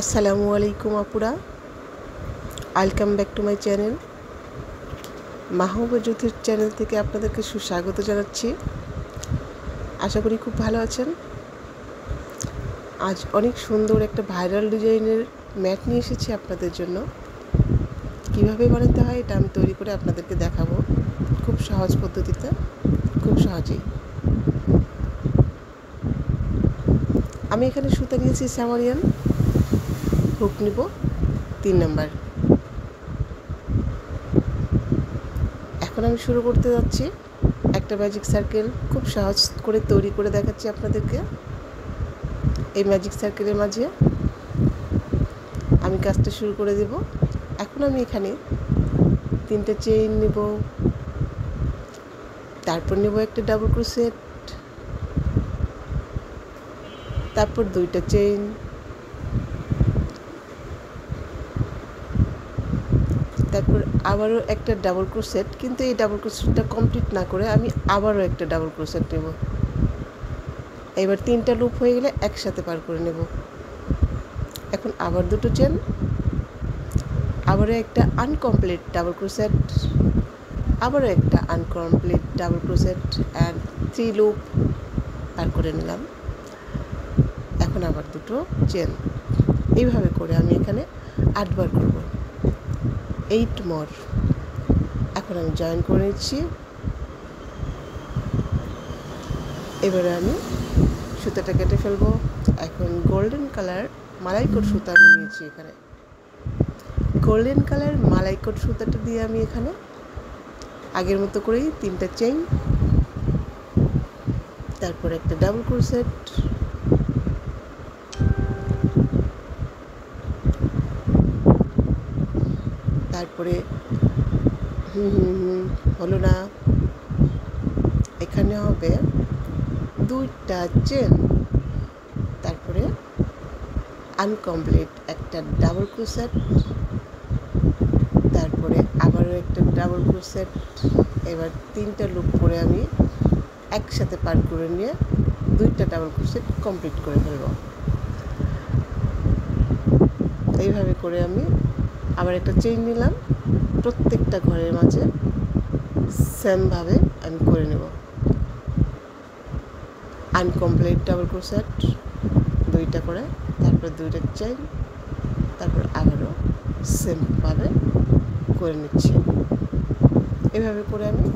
আসসালামু আলাইকুম আপুরা, welcome back to my channel. Mahbuba জ্যোতির চ্যানেল থেকে আপনাদেরকে সুস্বাগত জানাচ্ছি। আশা করি খুব ভালো আছেন। আজ অনেক সুন্দর একটা ভাইরাল ডিজাইনের ম্যাট নিয়ে এসেছি আপনাদের জন্য। কিভাবে বানাতে হয় এটা আমি তৈরি করে আপনাদেরকে দেখাবো, খুব সহজ পদ্ধতিতে, খুব সহজেই। আমি এখানে সুতা নিয়েছি স্যামারিয়ান, হুক নিব 3 নাম্বার। এখন আমি শুরু করতে যাচ্ছি। একটা ম্যাজিক সার্কেল খুব সহজ করে তৈরি করে দেখাচ্ছি আপনাদেরকে। এই ম্যাজিক সার্কেলের মাঝে আমি কাজটা শুরু করে দেব। এখন আমি এখানে 3টা চেইন নেব, তারপর নেব একটা ডাবল ক্রোশেট, তারপর 2টা চেইন, তারপর আবারও একটা ডাবল ক্রোশেট। কিন্তু এই ডাবল ক্রোশেটটা কমপ্লিট না করে আমি আবারও একটা ডাবল ক্রোশেট নেব। এবার 3টা লুপ হয়ে গেলে একসাথে পার করে নেব। এখন আবার 2টো চেন, আবারও একটা আনকমপ্লিট ডাবল ক্রোশেট, আবারও একটা incomplete double crochet and 3 loop পার করে নিলাম। এখন আবার 2টো চেন। এইভাবে করে আমি এখানে 8 বার করব, 8 মোর। এখন আমি জয়েন করে নিচ্ছি। এবারে আমি সুতাটা কেটে ফেলবো। এখন গোল্ডেন কালার মালাইকট সুতা নিয়েছি এখানে। গোল্ডেন কালার মালাইকট সুতাটা দিয়ে আমি এখানে আগের মতো করেই 3টা চেইন, তারপর একটা ডাবল ক্রোশেট, তারপরে হলো না, এখানে হবে 2টা চেন, তারপরে আনকমপ্লিট একটা ডাবল ক্রোশেট, তারপরে আবারও একটা ডাবল ক্রোশেট। এবার 3টা লুপ করে আমি একসাথে পার করে নিয়ে 2টা ডাবল ক্রোশেট কমপ্লিট করে ফেলব। এইভাবে করে আমি আবার একটা চেইন নিলাম। প্রত্যেকটা ঘরের মাঝে সেমভাবে আমি করে নেব। আনকমপ্লিট ডাবল ক্রোশেট 2টা করে, তারপর 2টা চেইন, তারপর আবারও সেমভাবে করে নিচ্ছি। এভাবে করে আমি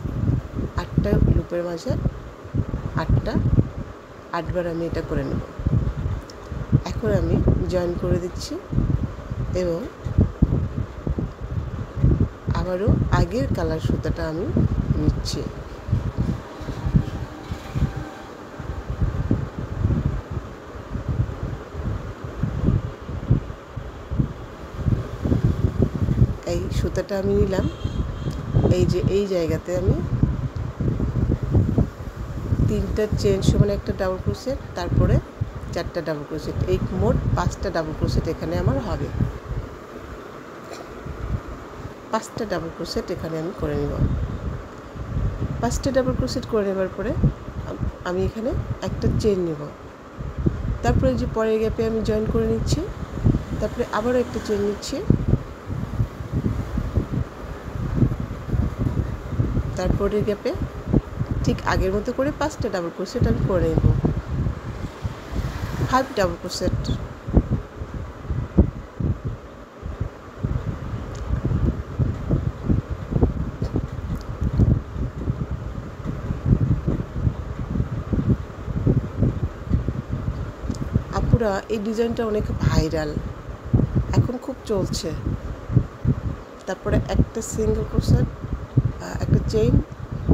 8টা লুপের মাঝে 8বার আমি এটা করে নেব। এখন আমি জয়েন করে দিচ্ছি এবং আবারও আগের কালার সুতাটা আমি নিচ্ছি। এই সুতাটা আমি নিলাম, এই যে এই জায়গাতে আমি 3টা চেন সমান একটা ডাবল ক্রোশেট, তারপরে 4টা ডাবল ক্রোশেট, এই মোট 5টা ডাবল ক্রোশেট এখানে আমার হবে। 5টা ডাবল ক্রোশেট এখানে আমি করে নেব। 5টা ডাবল ক্রোশেট করে নেবার পরে আমি এখানে একটা চেন নেব, তারপরে যে পরের গ্যাপে আমি জয়েন করে নিচ্ছি, তারপরে আবারও একটা চেন নিচ্ছি, তারপরের গ্যাপে ঠিক আগের মতো করে 5টা ডাবল ক্রোশেট আমি করে নেব। 5 ডাবল ক্রোশেট, আপুরা এই ডিজাইনটা অনেক ভাইরাল, এখন খুব চলছে। তারপরে একটা সিঙ্গেল ক্রোশেট, একটা চেইন,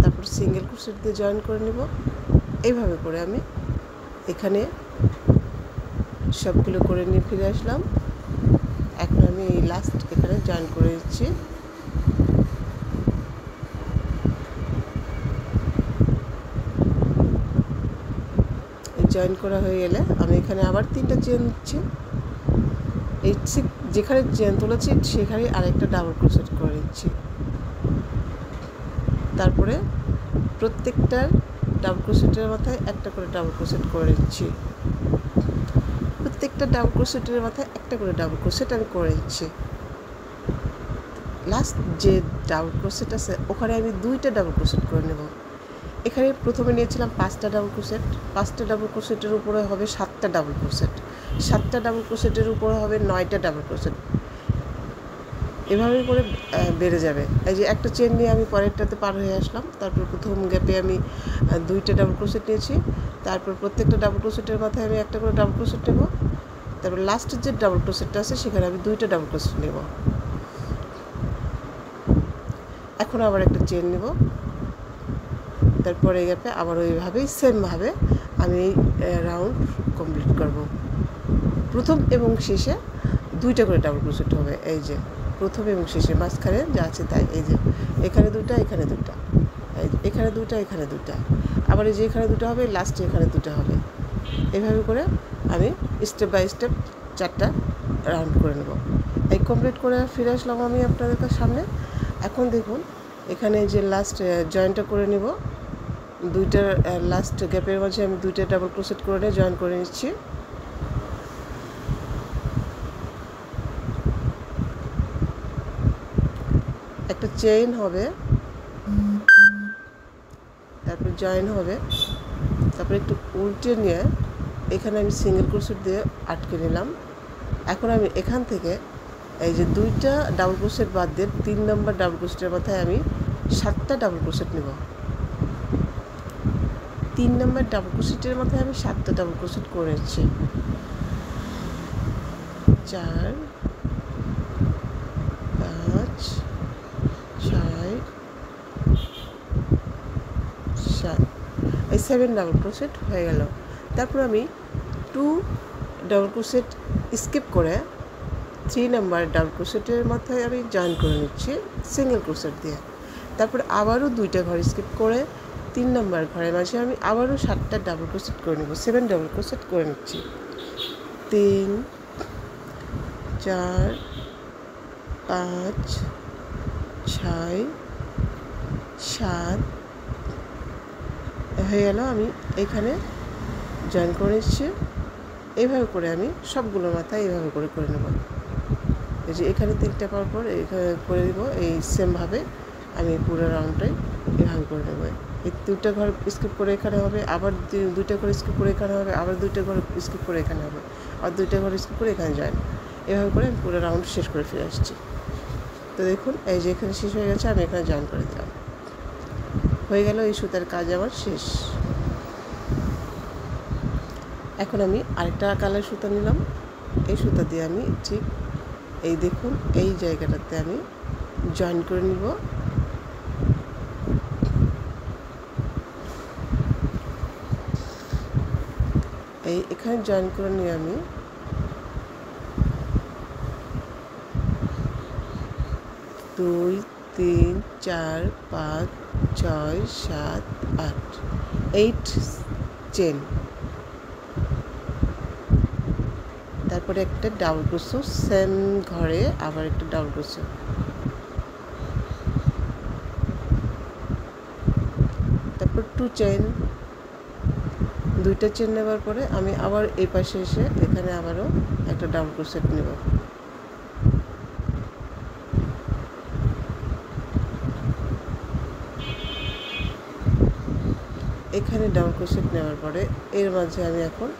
তারপর সিঙ্গেল ক্রোশেট দিয়ে জয়েন করে নেব। এইভাবে করে আমি এখানে সবগুলো করে নিয়ে ফিরে আসলাম। এখন আমি এই লাস্ট এখানে জয়েন করে দিচ্ছি। জয়েন করা হয়ে গেলে আমি এখানে আবার 3টা চেন দিচ্ছি। এই যেখানে চেন তুলেছি সেখানে আরেকটা ডাবল ক্রোশেট করে দিচ্ছি। তারপরে প্রত্যেকটার ডাবল ক্রোশেটের মাথায় একটা করে ডাবল ক্রোশেট করে দিচ্ছি। প্রত্যেকটা ডাবল ক্রোশেটের মাথায় একটা করে ডাবল ক্রোশেট আমি করে নিচ্ছি। লাস্ট যে ডাবল ক্রোশেট আছে ওখানে আমি 2টা ডাবল ক্রোশেট করে নেব। এখানে প্রথমে নিয়েছিলাম 5টা ডাবল ক্রোশেট, 5টা ডাবল ক্রোশেটের উপরে হবে 7টা ডাবল ক্রোশেট, 7টা ডাবল ক্রোশেটের উপরে হবে 9টা ডাবল ক্রোশেট, এভাবে করে বেড়ে যাবে। এই যে একটা চেন নিয়ে আমি পরেরটাতে পার হয়ে আসলাম, তারপর প্রথম গ্যাপে আমি 2টা ডাবল ক্রোশেট নিয়েছি, তারপর প্রত্যেকটা ডাবল ক্রোশেটের মাথায় আমি একটা করে ডাবল ক্রোশেট নেব, তারপর লাস্টের যে ডাবল ক্রোশেটটা আছে সেখানে আমি 2টা ডাবল ক্রোশেট নেব। এখন আবার একটা চেন নেব, তারপরে গ্যাপে আবার ওইভাবেই সেমভাবে আমি রাউন্ড কমপ্লিট করব। প্রথম এবং শেষে 2টা করে ডাবল ক্রোশেট হবে। এই যে প্রথম এবং শেষে মাঝখানে যা আছে তাই, এই যে এখানে 2টা, এখানে 2টা, এখানে 2টা, এখানে 2টা, আবার এই যে এখানে 2টা হবে, লাস্টে এখানে 2টা হবে। এভাবে করে আমি স্টেপ বাই স্টেপ 4টা রাউন্ড করে নেব। এই কমপ্লিট করে ফিরে আসলাম আমি আপনাদের সামনে। এখন দেখুন এখানে যে লাস্ট জয়েন্টটা করে নেব, 2টার লাস্ট গ্যাপের মাঝে আমি 2টা ডাবল ক্রোশেট করে নিয়ে জয়েন করে নিচ্ছি। একটা চেইন হবে, তারপর জয়েন হবে, তারপর একটু উল্টে নিয়ে এখানে আমি সিঙ্গেল ক্রোশেট দিয়ে আটকে নিলাম। এখন আমি এখান থেকে এই যে 2টা ডাবল ক্রোশেট বাদ দিয়ে 3 নম্বর ডাবল ক্রোশেটের মাথায় আমি 7টা ডাবল ক্রোশেট নেব। 3 নম্বর ডাবল ক্রোশেটের মাথায় আমি 7টা ডাবল ক্রোশেট করে নিচ্ছি। 4 5 6 7, এই 7 ডাবল ক্রোশেট হয়ে গেল। তারপর আমি 2 ডাবল ক্রোশেট স্কিপ করে 3 নাম্বার ডাবল ক্রোশেটের মাথায় আমি জয়েন করে নিচ্ছি সিঙ্গেল ক্রোশেট দিয়ে। তারপর আবারও 2টা ঘর স্কিপ করে 3 নাম্বার ঘরের মাঝে আমি আবারও 7টা ডাবল ক্রোশেট করে নেব, 7 ডাবল ক্রোশেট করে নিচ্ছি। 3 4 5 6 7 হয়ে গেল। আমি এখানে জয়েন করে নিচ্ছি। এইভাবে করে আমি সবগুলোর মাথায় এইভাবে করে করে নেব। এই যে এখানে 3টা পাওয়ার পর এইভাবে করে দেব, এই সেমভাবে আমি পুরো রাউন্ডটাই এভাবে করে নেব। এই 2টা ঘর স্কিপ করে এখানে হবে, আবার 2টা ঘর স্কিপ করে এখানে হবে, আবার 2টা ঘর স্কিপ করে এখানে হবে, আর 2টা ঘর স্কিপ করে এখানে জয়েন। এভাবে করে আমি পুরো রাউন্ড শেষ করে ফিরে আসছি। তো দেখুন এই যে এখানে শেষ হয়ে গেছে, আমি এখানে জয়েন করে দিলাম, হয়ে গেল। এই সুতার কাজ আমার শেষ। এখন আমি আরেকটা কালার সুতা নিলাম, এই সুতা দিয়ে আমি ঠিক এই দেখুন এই জায়গাটাতে আমি জয়েন করে নিব। এই এখানে জয়েন করে নিয়ে আমি দুই 3 4 5 6 7 8 8 চেন, তারপরে একটা ডাবল ক্রোশেট সেম ঘরে আবার একটা ডাবল ক্রোশেট, তারপর 2 চেন, 2টা চেন নেওয়ার পরে আমি আবার এই পাশে এসে এখানে আবারও একটা ডাবল ক্রোশেট নেব। এখানে ডাবল ক্রোশেট নেওয়ার পরে এর মাঝে আমি এখন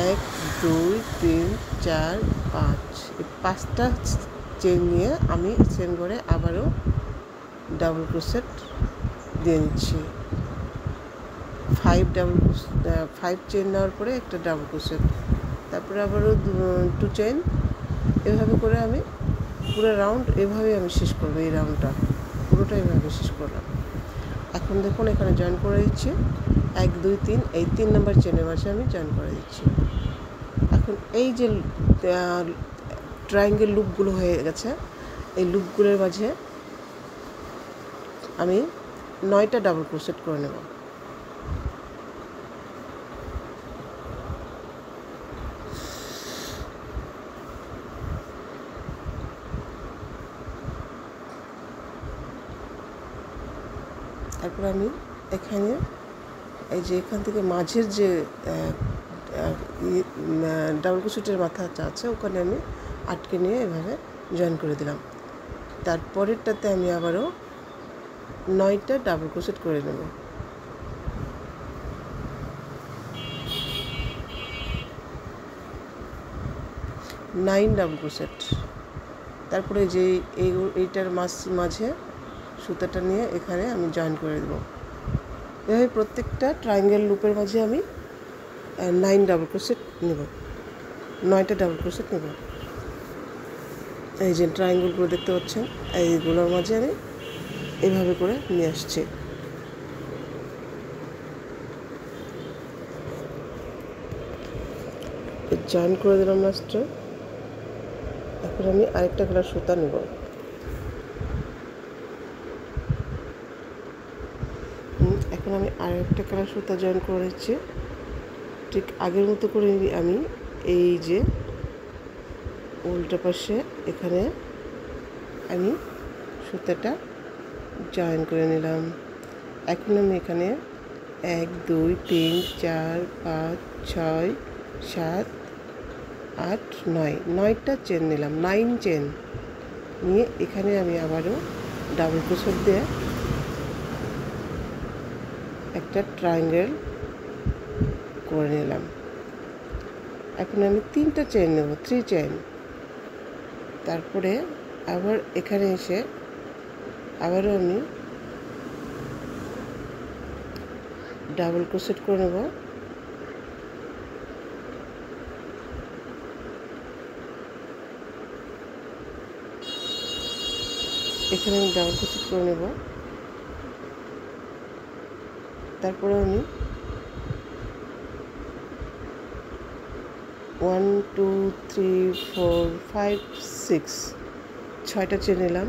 1 2 3 4 5 এই 5টা চেন নিয়ে আমি সেম করে আবারও ডাবল ক্রোশেট দিয়ে নিচ্ছি। 5 চেন নেওয়ার পরে একটা ডাবল ক্রোশেট, তারপরে আবারও 2 চেন, এভাবে করে আমি পুরো রাউন্ড এভাবেই আমি শেষ করবো। এই রাউন্ডটা পুরোটা এভাবে শেষ করলাম। এখন দেখুন এখানে জয়েন করে দিচ্ছি 1 2 3, এই 3 নম্বর চেনের মাঝে আমি জয়েন করে দিচ্ছি। এখন এই যে ট্রায়াঙ্গেল লুপগুলো হয়ে গেছে, এই লুপগুলোর মাঝে আমি 9টা ডাবল ক্রোশেট করে নেব। তারপর আমি এখানে এই যে এখান থেকে মাঝের যে ডাবল ক্রোশেটের মাথাটা আছে ওখানে আমি আটকে নিয়ে এভাবে জয়েন করে দিলাম। তারপরেরটাতে আমি আবারও 9টা ডাবল ক্রোশেট করে নেব। Nine double crochet. তারপরে যে এইটার মাঝে সুতাটা নিয়ে এখানে আমি জয়েন করে দেব। এভাবে প্রত্যেকটা ট্রায়াঙ্গেল লুপের মাঝে আমি 9 ডাবল ক্রোশেট নেব, 9টা ডাবল ক্রোশেট নেব। এই যে ট্রায়াঙ্গেলগুলো দেখতে পাচ্ছেন, এইগুলোর মাঝে আমি এইভাবে করে নিয়ে আসছি। জয়েন করে দিলাম লাস্টে। এখন আমি আরেকটা কালার সুতা নেব। এখন আমি আরেকটা কালার সুতা জয়েন করে নিচ্ছি। ঠিক আগের মতো করে আমি এই যে উল্টা পাশে এখানে আমি সুতাটা জয়েন করে নিলাম। এখন আমি এখানে 1 2 3 4 5 6 7 8 9 9টা চেন নিলাম, 9 চেন নিয়ে এখানে আমি আবারও ডাবল ক্রোশেট দিয়ে একটা ট্রায়াঙ্গেল করে নিলাম। এখন আমি 3টা চেন নেব, 3 চেন। তারপরে আবার এখানে এসে আবারও আমি ডাবল ক্রোশেট করে নেব। এখানে আমি ডাবল ক্রোশেট করে নেব। তারপরে আমি 1 2 3 4 5 6 6টা চেন নিলাম।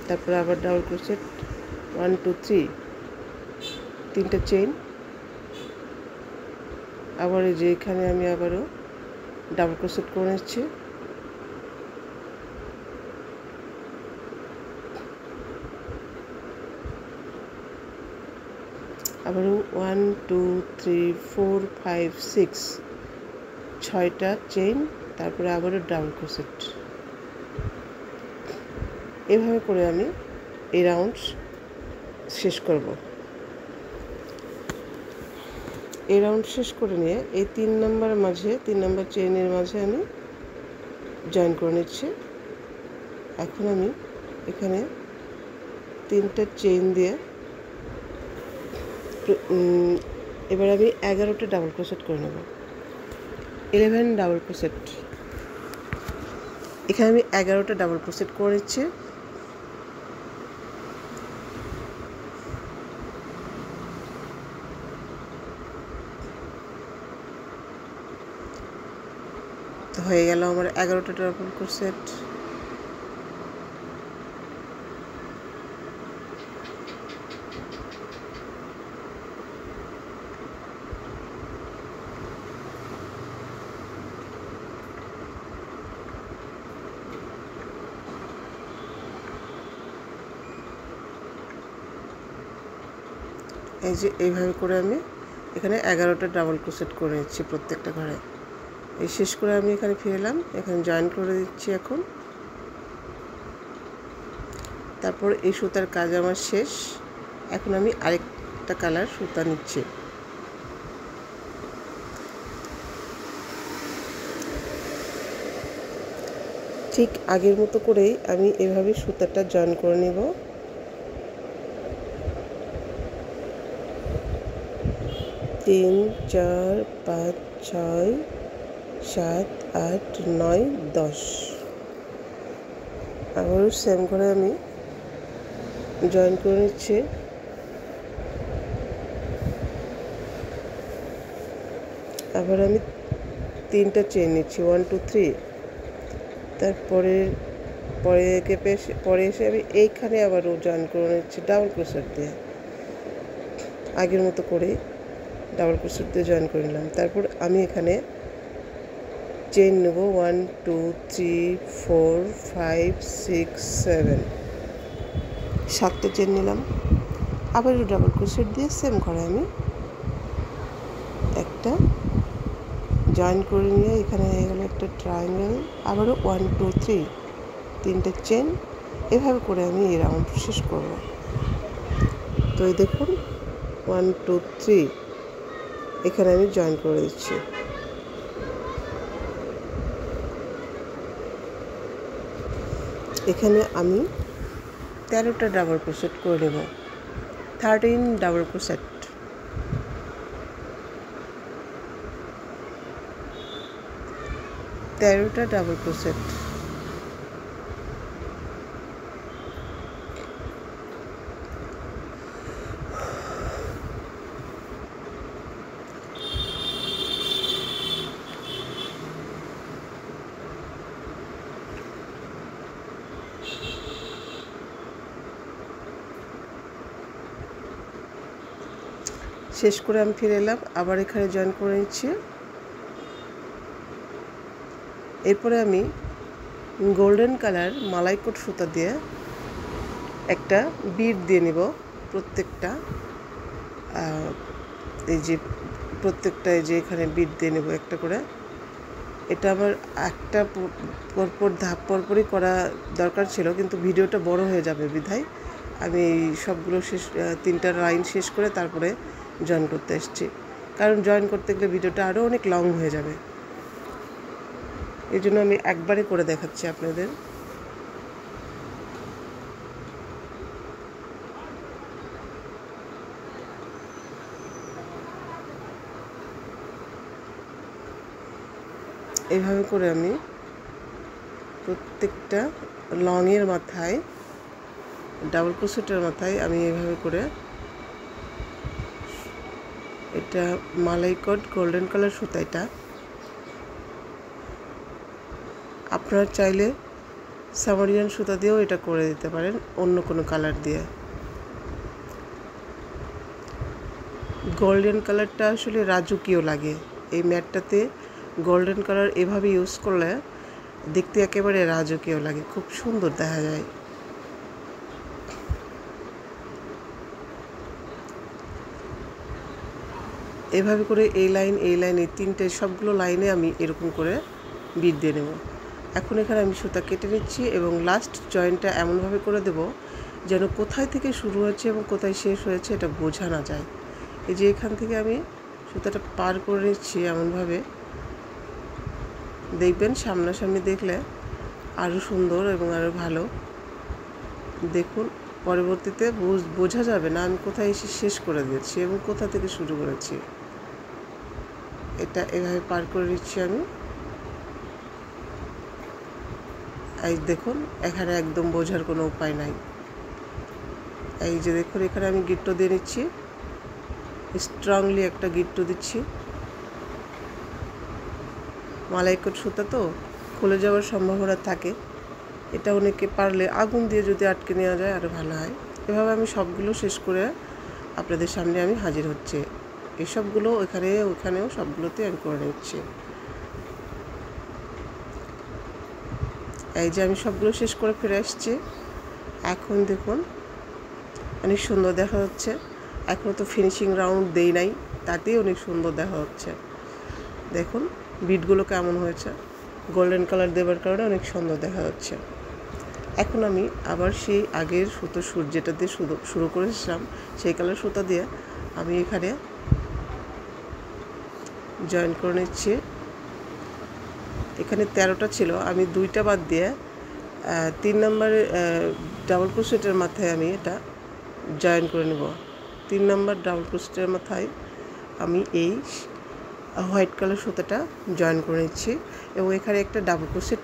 তারপরে আবার ডাবল ক্রোশেট 1 2 3 3টা চেন। আবার এই যে এখানে আমি আবারও ডাবল ক্রোশেট করে নিচ্ছি। আবারও 1 2 3 4 5 6 6টা চেইন। তারপরে আবারও ডাবল ক্রোশেট। এভাবে করে আমি এই রাউন্ড শেষ করব। এই রাউন্ড শেষ করে নিয়ে এই 3 নাম্বার চেইনের মাঝে আমি জয়েন করে নিচ্ছি। এখন আমি এখানে 3টা চেইন দিয়ে এবার আমি 11টা ডাবল ক্রোশেট করে নেব। 11 ডাবল ক্রোশেট। এখানে আমি 11টা ডাবল ক্রোশেট করে নিচ্ছি। তো হয়ে গেল আমার 11টা ডাবল ক্রোশেট। এই যে এইভাবে করে আমি এখানে 11টা ডাবল ক্রোশেট করে নিচ্ছি প্রত্যেকটা ঘরে। এই শেষ করে আমি এখানে ফিরে এলাম, এখানে জয়েন করে দিচ্ছি এখন। তারপর এই সুতার কাজ আমার শেষ। এখন আমি আরেকটা কালার সুতা নিচ্ছি। ঠিক আগের মতো করেই আমি এভাবে সুতাটা জয়েন করে নেব। তিন 4 5 6 7 8 9 10 আবারও সেম করে আমি জয়েন করে নিচ্ছি। আবার আমি 3টা চেইন নিচ্ছি, 1 2 3। তারপরে পরে এসে আমি এইখানে আবারও জয়েন করে নিচ্ছি ডাবল ক্রোশেট দিয়ে। আগের মতো করে ডাবল ক্রোশেট দিয়ে জয়েন করে নিলাম। তারপর আমি এখানে চেইন নেব 1 2 3 4 5 6 7 7টা চেইন নিলাম। আবারও ডাবল ক্রোশেট দিয়ে সেম করে আমি এটা জয়েন করে নিয়ে এখানে হয়ে গেল একটা ট্রায়াঙ্গেল। আবারও 1 2 3 তিনটে চেন, এভাবে করে আমি এই রাউন্ড শেষ করব। তো এই দেখুন 1 2 3 এখানে আমি জয়েন করে দিচ্ছি। এখানে আমি 13টা ডাবল ক্রোশেট করে নেব, 13 ডাবল ক্রোশেট। Double crochet. শেষ করে আমি ফিরে এলাম, আবার এখানে জয়েন করে নিচ্ছি। এরপরে আমি গোল্ডেন কালার মালাইকট সুতা দিয়ে একটা বিট দিয়ে নিব প্রত্যেকটা, এই যে প্রত্যেকটা এই যে এখানে বিট দিয়ে নেব একটা করে। এটা আমার একটা পরপর ধাপ পরপরই করা দরকার ছিল, কিন্তু ভিডিওটা বড় হয়ে যাবে বিধায় আমি সবগুলো শেষ 3টা লাইন শেষ করে তারপরে জয়েন করতে এসেছি, কারণ জয়েন করতে গেলে ভিডিওটা আরও অনেক লং হয়ে যাবে। এই জন্য আমি একবারে করে দেখাচ্ছি আপনাদের। এইভাবে করে আমি প্রত্যেকটা লংয়ের মাথায়, ডাবল ক্রোশেটের মাথায় আমি এইভাবে করে, এটা মালাইকট গোল্ডেন কালার সুতা, এটা আপনারা চাইলে সামারিয়ান সুতা দিয়েও এটা করে দিতে পারেন, অন্য কোনো কালার দিয়ে। গোল্ডেন কালারটা আসলে রাজকীয় লাগে এই ম্যাটটাতে। গোল্ডেন কালার এভাবে ইউজ করলে দেখতে একেবারে রাজকীয় লাগে, খুব সুন্দর দেখা যায়। এভাবে করে এই লাইন এই 3টে সবগুলো লাইনে আমি এরকম করে বিট দিয়ে নেব। এখন এখানে আমি সুতা কেটে নিচ্ছি এবং লাস্ট জয়েন্টটা এমনভাবে করে দেব যেন কোথায় থেকে শুরু হয়েছে এবং কোথায় শেষ হয়েছে এটা বোঝা না যায়। এই যে এখান থেকে আমি সুতাটা পার করে নিচ্ছি এমনভাবে, দেখবেন সামনাসামনি দেখলে আরও সুন্দর এবং আরও ভালো। দেখুন পরবর্তীতে বোঝা যাবে না আমি কোথায় এসে শেষ করে দিয়েছি এবং কোথা থেকে শুরু করেছি। এটা এভাবে পার করে নিচ্ছি আমি। এই দেখুন এখানে একদম বোঝার কোনো উপায় নাই। এই যে দেখুন এখানে আমি গিট্টো দিয়ে নিচ্ছি, স্ট্রংলি একটা গিট্টো দিচ্ছি। মালাইকট সুতা তো খুলে যাওয়ার সম্ভাবনা থাকে, এটা অনেকে পারলে আগুন দিয়ে যদি আটকে নেওয়া যায় আরও ভালো হয়। এভাবে আমি সবগুলো শেষ করে আপনাদের সামনে আমি হাজির হচ্ছে। এই সবগুলো ওখানেও সবগুলোতে আমি করে নিচ্ছি। এই যে আমি সবগুলো শেষ করে ফিরে আসছি। এখন দেখুন অনেক সুন্দর দেখা যাচ্ছে। এখনও তো ফিনিশিং রাউন্ড দেই নাই, তাতেই অনেক সুন্দর দেখা হচ্ছে। দেখুন বিটগুলো কেমন হয়েছে, গোল্ডেন কালার দেওয়ার কারণে অনেক সুন্দর দেখা যাচ্ছে। এখন আমি আবার সেই আগের সুতো যেটা দিয়ে শুরু করেছিলাম সেই কালার সুতা দিয়ে আমি এখানে জয়েন করে নিচ্ছি। এখানে 13টা ছিল, আমি 2টা বাদ দিয়ে 3 নম্বর ডাবল ক্রোশেটের মাথায় আমি এটা জয়েন করে নেব। 3 নম্বর ডাবল ক্রোশেটের মাথায় আমি এই হোয়াইট কালার সুতাটা জয়েন করে নিচ্ছি এবং এখানে একটা ডাবল ক্রোশেট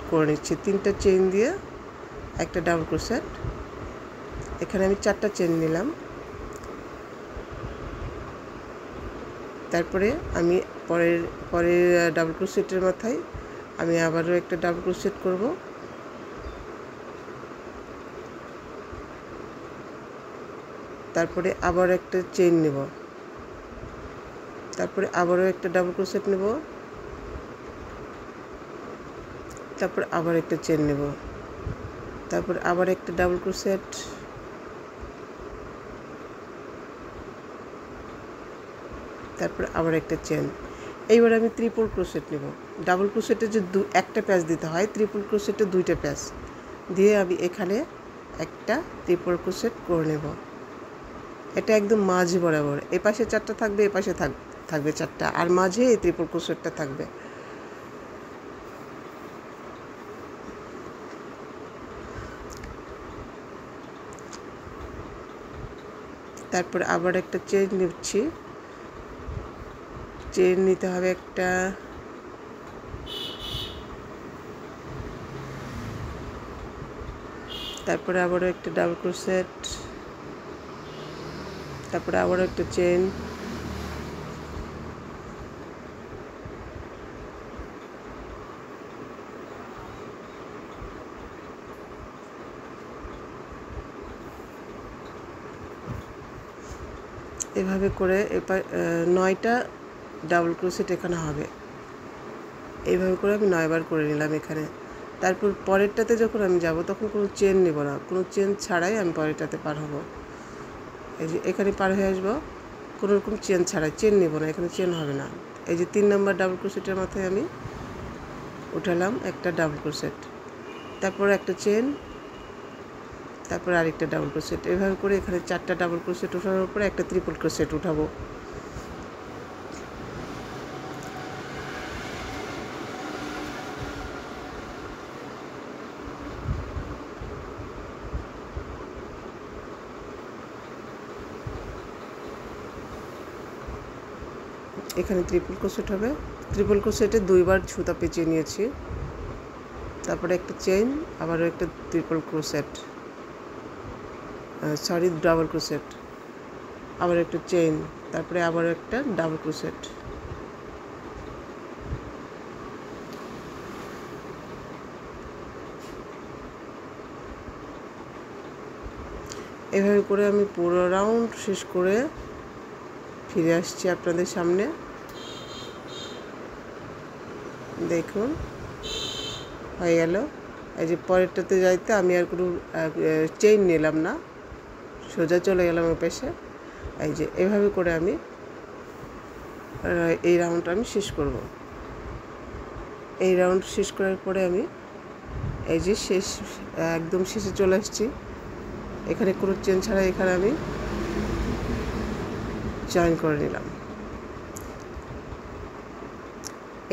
করে নিচ্ছি। 3টা চেইন দিয়ে একটা ডাবল ক্রোশেট, এখানে আমি 4টা চেইন নিলাম। তারপরে আমি পরের ডাবল ক্রোশেটের মাথায় আমি আবারও একটা ডাবল ক্রোশেট করব। তারপরে আবার একটা চেইন নেব, তারপরে আবারও একটা ডাবল ক্রোশেট নেব, তারপর আবার একটা চেইন নেব, তারপর আবার একটা ডাবল ক্রোশেট, তারপর আবার একটা চেন। এইবার আমি ট্রিপল ক্রোশেট নেব। ডাবল ক্রোশেটে যে একটা প্যাচ দিতে হয়, ট্রিপল ক্রোশেটে 2টা প্যাচ দিয়ে আমি এখানে একটা ট্রিপল ক্রোশেট করে নেব। এটা একদম মাঝ বরাবর, এ পাশে 4টা থাকবে, এ পাশে থাকবে 4টা, আর মাঝে এই ট্রিপল ক্রোশেটটা থাকবে। তারপর আবার একটা চেন নিচ্ছি, চেন নিতে হবে একটা, তারপরে আবারও একটা ডাবল ক্রোশেট, তারপরে আবারও একটা চেন, এভাবে করে 9টা ডাবল ক্রোশেট এখানে হবে। এইভাবে করে আমি 9বার করে নিলাম এখানে। তারপর পরেরটাতে যখন আমি যাব তখন কোনো চেন নেব না, কোনো চেন ছাড়াই আমি পরেরটাতে পার হব। এই যে এখানে পার হয়ে আসবো কোনো রকম চেন ছাড়াই, চেন নেব না, এখানে চেন হবে না। এই যে 3 নম্বর ডাবল ক্রোশেটের মাথায় আমি উঠালাম একটা ডাবল ক্রোশেট, তারপর একটা চেন, তারপর আরেকটা ডাবল ক্রোশেট। এভাবে করে এখানে 4টা ডাবল ক্রোশেট ওঠানোর উপরে একটা ট্রিপল ক্রোশেট উঠাবো। এখানে ট্রিপল ক্রোশেট হবে, ট্রিপল ক্রোশেটে 2বার সুতা পেঁচিয়ে নিয়েছি, তারপরে একটা চেইন, আবারও একটা ট্রিপল ক্রোশেট, ডাবল ক্রোশেট, আবার একটা চেইন, তারপরে আবারও একটা ডাবল ক্রোশেট। এভাবে করে আমি পুরো রাউন্ড শেষ করে ফিরে আসছি আপনাদের সামনে। দেখুন হয়ে গেল। এই যে পরেরটাতে যাইতে আমি আর কোনো চেইন নিলাম না, সোজা চলে গেলাম ওই পাশে। এই যে এভাবে করে আমি এই রাউন্ডটা আমি শেষ করব। এই রাউন্ড শেষ করার পরে আমি এই যে একদম শেষে চলে আসছি, এখানে কোনো চেন ছাড়া এখানে আমি জয়েন করে নিলাম।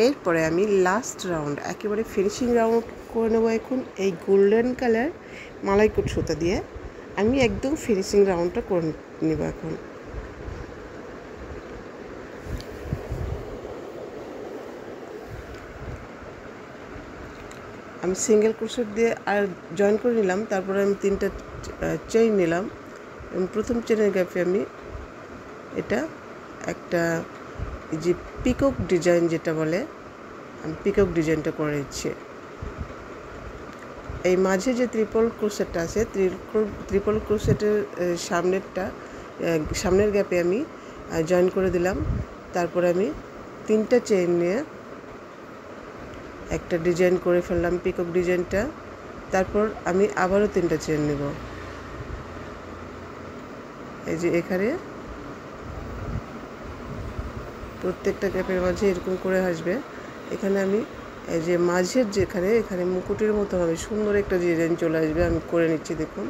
এরপরে আমি লাস্ট রাউন্ড, একেবারে ফিনিশিং রাউন্ড করে নেবো। এখন এই গোল্ডেন কালার মালাইকুট সুতা দিয়ে আমি একদম ফিনিশিং রাউন্ডটা করে নেব। এখন আমি সিঙ্গেল ক্রোশেট দিয়ে আর জয়েন করে নিলাম, তারপরে আমি 3টা চেইন নিলাম এবং প্রথম চেনের গ্যাপে আমি এটা একটা যে পিকক ডিজাইন যেটা বলে, আমি পিকক ডিজাইনটা করে নিচ্ছি। এই মাঝে যে ট্রিপল ক্রোশেটটা আছে, ট্রিপল ক্রোশেটের সামনের গ্যাপে আমি জয়েন করে দিলাম। তারপরে আমি 3টা চেইন নিয়ে একটা ডিজাইন করে ফেললাম, পিকক ডিজাইনটা। তারপর আমি আবারও 3টা চেইন নেব। এই যে এখানে প্রত্যেকটা গ্যাপের মাঝে এরকম করে আসবে। এখানে আমি এই যে মাঝের যেখানে এখানে মুকুটের মতো হবে, সুন্দর একটা ডিজাইন চলে আসবে। আমি করে নিচ্ছি, দেখুন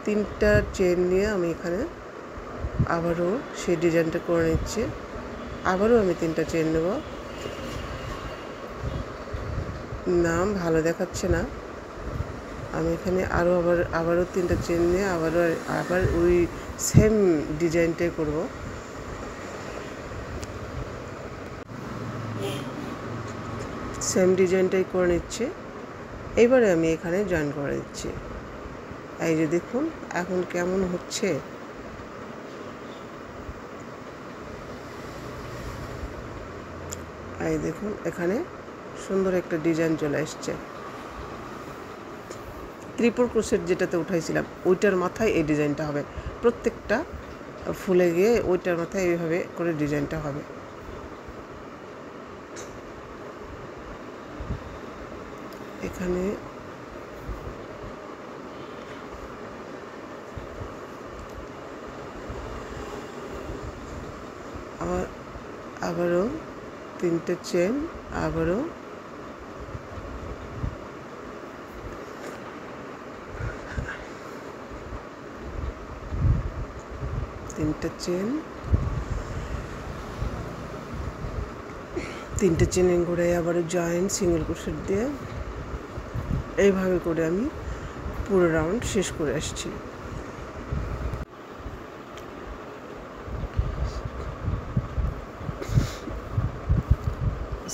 3টা চেইন নিয়ে আমি এখানে আবারও সেই ডিজাইনটা করে নিচ্ছি। আবারও আমি 3টা চেইন নেব। না ভালো দেখাচ্ছে না, আমি এখানে আবারও 3টা চেইন নিয়ে আবার ওই সেম ডিজাইনটাই করব। সেম ডিজাইনটাই করে নিচ্ছি। এইবারে আমি এখানে জয়েন করে দিচ্ছি। এই যে দেখুন এখন কেমন হচ্ছে। এই দেখুন এখানে সুন্দর একটা ডিজাইন চলে আসছে। ট্রিপল ক্রোশেট যেটাতে উঠাইছিলাম ওইটার মাথায় এই ডিজাইনটা হবে, প্রত্যেকটা ফুলে গিয়ে ওইটার মাথায় এইভাবে করে ডিজাইনটা হবে। এখানে আমার আবারও 3টে চেন, আবারও তিনটে চেন, 3টে চেনের গোড়ায় আবারও জয়েন্ট সিঙ্গেল ক্রোশেট দিয়ে এইভাবে করে আমি পুরো রাউন্ড শেষ করে আসছি।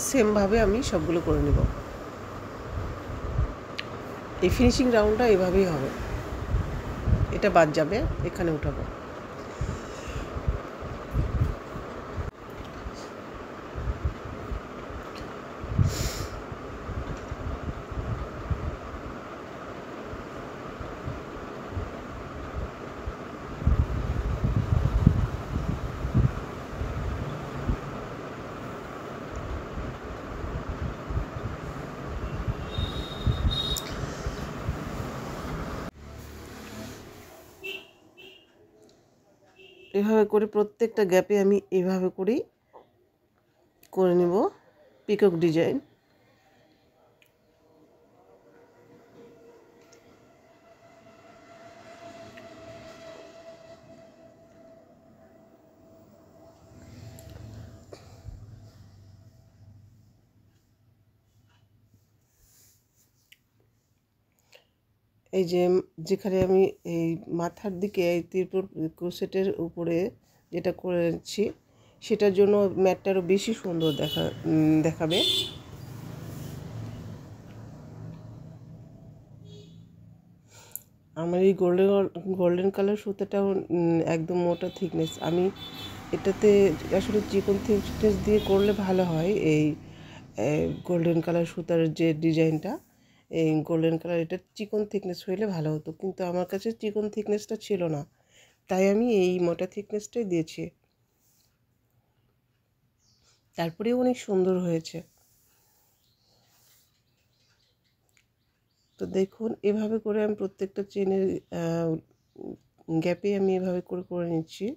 সেমভাবে আমি সবগুলো করে নেব। এই ফিনিশিং রাউন্ডটা এভাবেই হবে, এটা বাদ যাবে, এখানে উঠাবো। এভাবে করে প্রত্যেকটা গ্যাপে আমি এভাবে করেই করে নেব পিকক ডিজাইন। এই যে যেখানে আমি এই মাথার দিকে এই ত্রিপুর ক্রোশেটের উপরে যেটা করেছি সেটার জন্য ম্যাটটা আরও বেশি সুন্দর দেখাবে। আমার এই গোল্ডেন কালার সুতাটাও একদম মোটা থিকনেস, আমি এটাতে আসলে চিকন থিকনেস দিয়ে করলে ভালো হয়। এই গোল্ডেন কালার সুতার যে ডিজাইনটা, এই গোল্ডেন কালার এটা চিকন থিকনেস হইলে ভালো হতো, কিন্তু আমার কাছে চিকন থিকনেসটা ছিল না, তাই আমি এই মোটা থিকনেসটাই দিয়েছি। তারপরেও অনেক সুন্দর হয়েছে। তো দেখুন এভাবে করে আমি প্রত্যেকটা চেনের গ্যাপে আমি এভাবে করে করে নিচ্ছি।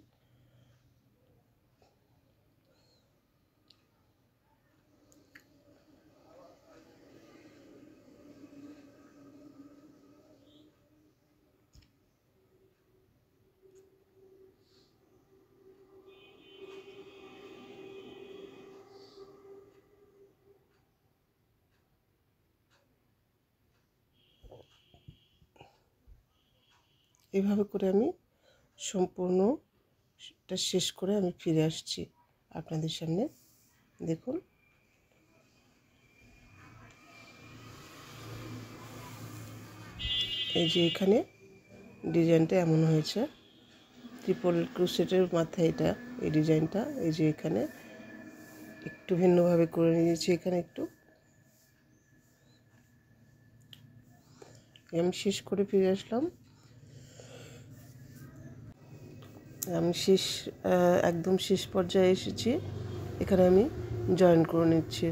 এভাবে করে আমি সম্পূর্ণটা শেষ করে আমি ফিরে আসছি আপনাদের সামনে। দেখুন এই যে এখানে ডিজাইনটা এমন হয়েছে, ট্রিপল ক্রোশেটের মাথায় এটা এই ডিজাইনটা, এই যে এখানে একটু ভিন্নভাবে করে নিয়েছি, এখানে একটু আমি শেষ করে ফিরে আসলাম। আমি একদম শেষ পর্যায়ে এসেছি, এখানে আমি জয়েন করে নিচ্ছি।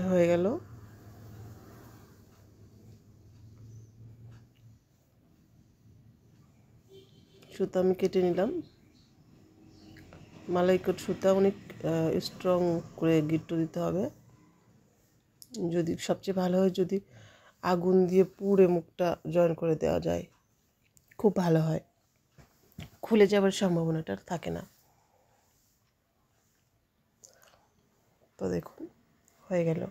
হয়ে গেল। সুতা আমি কেটে নিলাম। মালাইকট সুতা অনেক স্ট্রং করে গিট্টু দিতে হবে, যদি সবচেয়ে ভালো হয় যদি আগুন দিয়ে পুড়ে মুখটা জয়েন করে দেওয়া যায়, খুব ভালো হয়, খুলে যাওয়ার সম্ভাবনাটা থাকে না। তো দেখুন হয়ে গেল।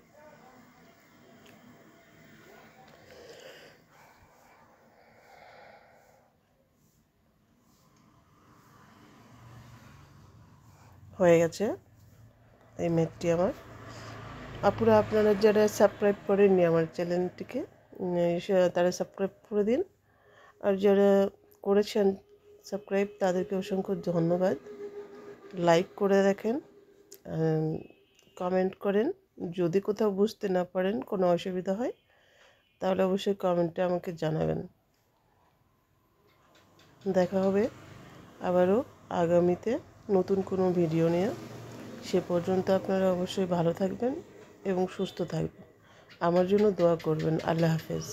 হয়ে গেছে এই ম্যাটটি আমার। আপনারা যারা সাবস্ক্রাইব করেননি আমার চ্যানেলটিকে তারা সাবস্ক্রাইব করে দিন, আর যারা করেছেন সাবস্ক্রাইব তাদেরকে অসংখ্য ধন্যবাদ। লাইক করে দেখেন, কমেন্ট করেন, যদি কোথাও বুঝতে না পারেন, কোনো অসুবিধা হয় তাহলে অবশ্যই কমেন্টে আমাকে জানাবেন। দেখা হবে আবারও আগামীতে নতুন কোনো ভিডিও নিয়ে। সে পর্যন্ত আপনারা অবশ্যই ভালো থাকবেন এবং সুস্থ থাকবেন। আমার জন্য দোয়া করবেন। আল্লাহ হাফেজ।